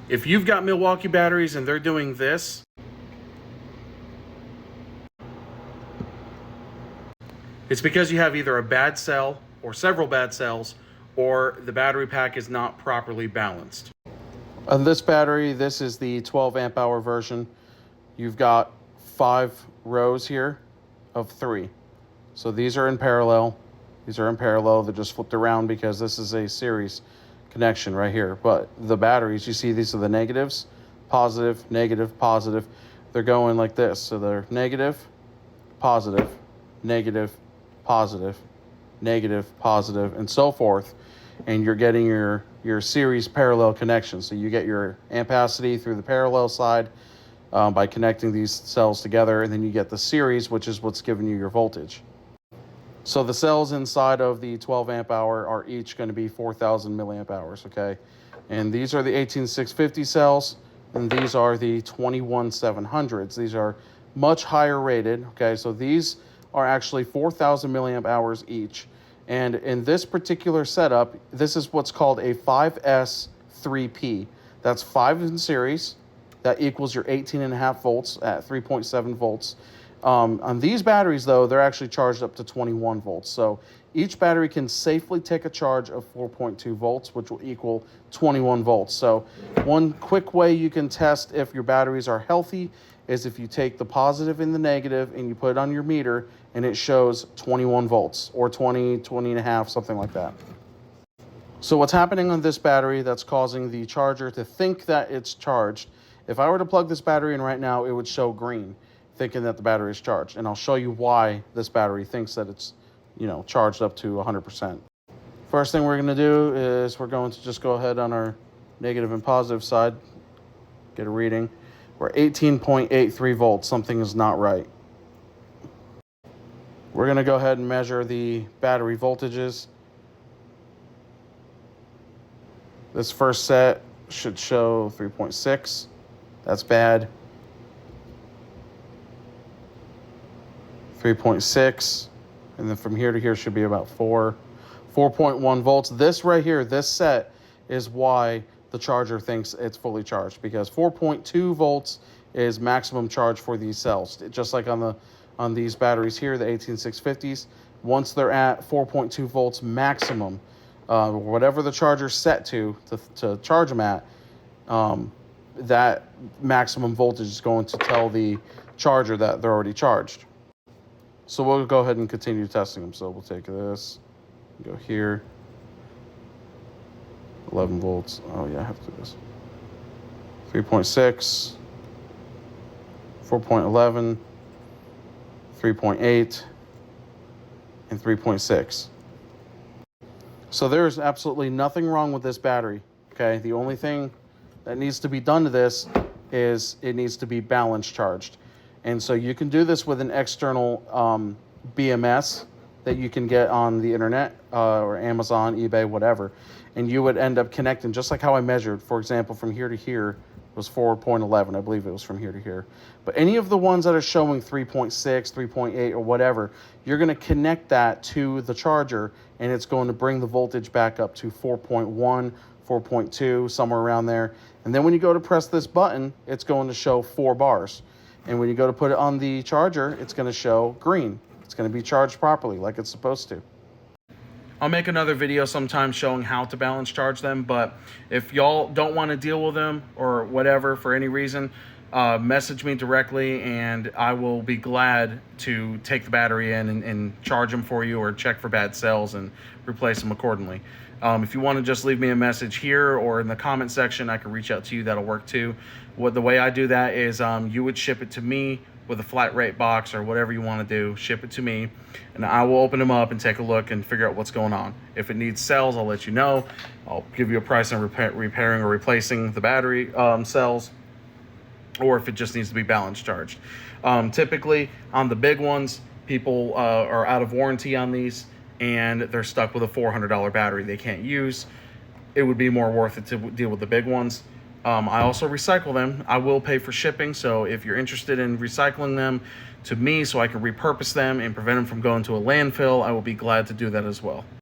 If you've got Milwaukee batteries and they're doing this, it's because you have either a bad cell or several bad cells, or the battery pack is not properly balanced. On this battery, this is the 12 amp hour version. You've got 5 rows here of 3. So these are in parallel. These are in parallel. They're just flipped around because this is a series connection right here. But the batteries, you see these are the negatives, positive, negative, positive. They're going like this. So they're negative, positive, negative, positive, negative, positive, and so forth. And you're getting your series parallel connection. So you get your ampacity through the parallel side by connecting these cells together, and then you get the series, which is what's giving you your voltage. So the cells inside of the 12 amp hour are each going to be 4,000 milliamp hours, okay? And these are the 18650 cells, and these are the 21700s. These are much higher rated, okay? So these are actually 4,000 milliamp hours each. And in this particular setup, this is what's called a 5S3P. That's 5 in series. That equals your 18.5 volts at 3.7 volts. On these batteries, though, they're actually charged up to 21 volts. So each battery can safely take a charge of 4.2 volts, which will equal 21 volts. So one quick way you can test if your batteries are healthy is if you take the positive and the negative and you put it on your meter and it shows 21 volts or 20, 20 and a half, something like that. So what's happening on this battery that's causing the charger to think that it's charged, if I were to plug this battery in right now, it would show green, thinking that the battery is charged. And I'll show you why this battery thinks that it's, charged up to 100%. First thing we're going to do is we're going to just go ahead on our negative and positive side, get a reading. We're 18.83 volts. Something is not right. We're going to go ahead and measure the battery voltages. This first set should show 3.6. That's bad. 3.6. And then from here to here should be about 4.1 volts. This right here, this set is why the charger thinks it's fully charged, because 4.2 volts is maximum charge for these cells. Just like on these batteries here, the 18650s, once they're at 4.2 volts maximum, whatever the charger's set to charge them at, that maximum voltage is going to tell the charger that they're already charged. So we'll go ahead and continue testing them. So we'll take this, go here, 11 volts. Oh yeah, I have to do this. 3.6, 4.11, 3.8, and 3.6. So there's absolutely nothing wrong with this battery, okay? The only thing that needs to be done to this is it needs to be balance charged. And so you can do this with an external BMS that you can get on the internet or Amazon, eBay, whatever. And you would end up connecting, just like how I measured, for example, from here to here was 4.11. I believe it was from here to here. But any of the ones that are showing 3.6, 3.8, or whatever, you're going to connect that to the charger, and it's going to bring the voltage back up to 4.1, 4.2, somewhere around there. And then when you go to press this button, it's going to show 4 bars. And when you go to put it on the charger, it's going to show green. It's going to be charged properly like it's supposed to. I'll make another video sometime showing how to balance charge them, but if y'all don't want to deal with them or whatever for any reason, message me directly and I will be glad to take the battery in and charge them for you, or check for bad cells and replace them accordingly. If you want to just leave me a message here or in the comment section, I can reach out to you. That'll work too. The way I do that is you would ship it to me with a flat rate box or whatever you want to do. Ship it to me and I will open them up and take a look and figure out what's going on. If it needs cells, I'll let you know. I'll give you a price on repairing or replacing the battery cells, or if it just needs to be balance charged. Typically on the big ones, people are out of warranty on these and they're stuck with a $400 battery they can't use. It would be more worth it to deal with the big ones. I also recycle them. I will pay for shipping, so if you're interested in recycling them to me so I can repurpose them and prevent them from going to a landfill, I will be glad to do that as well.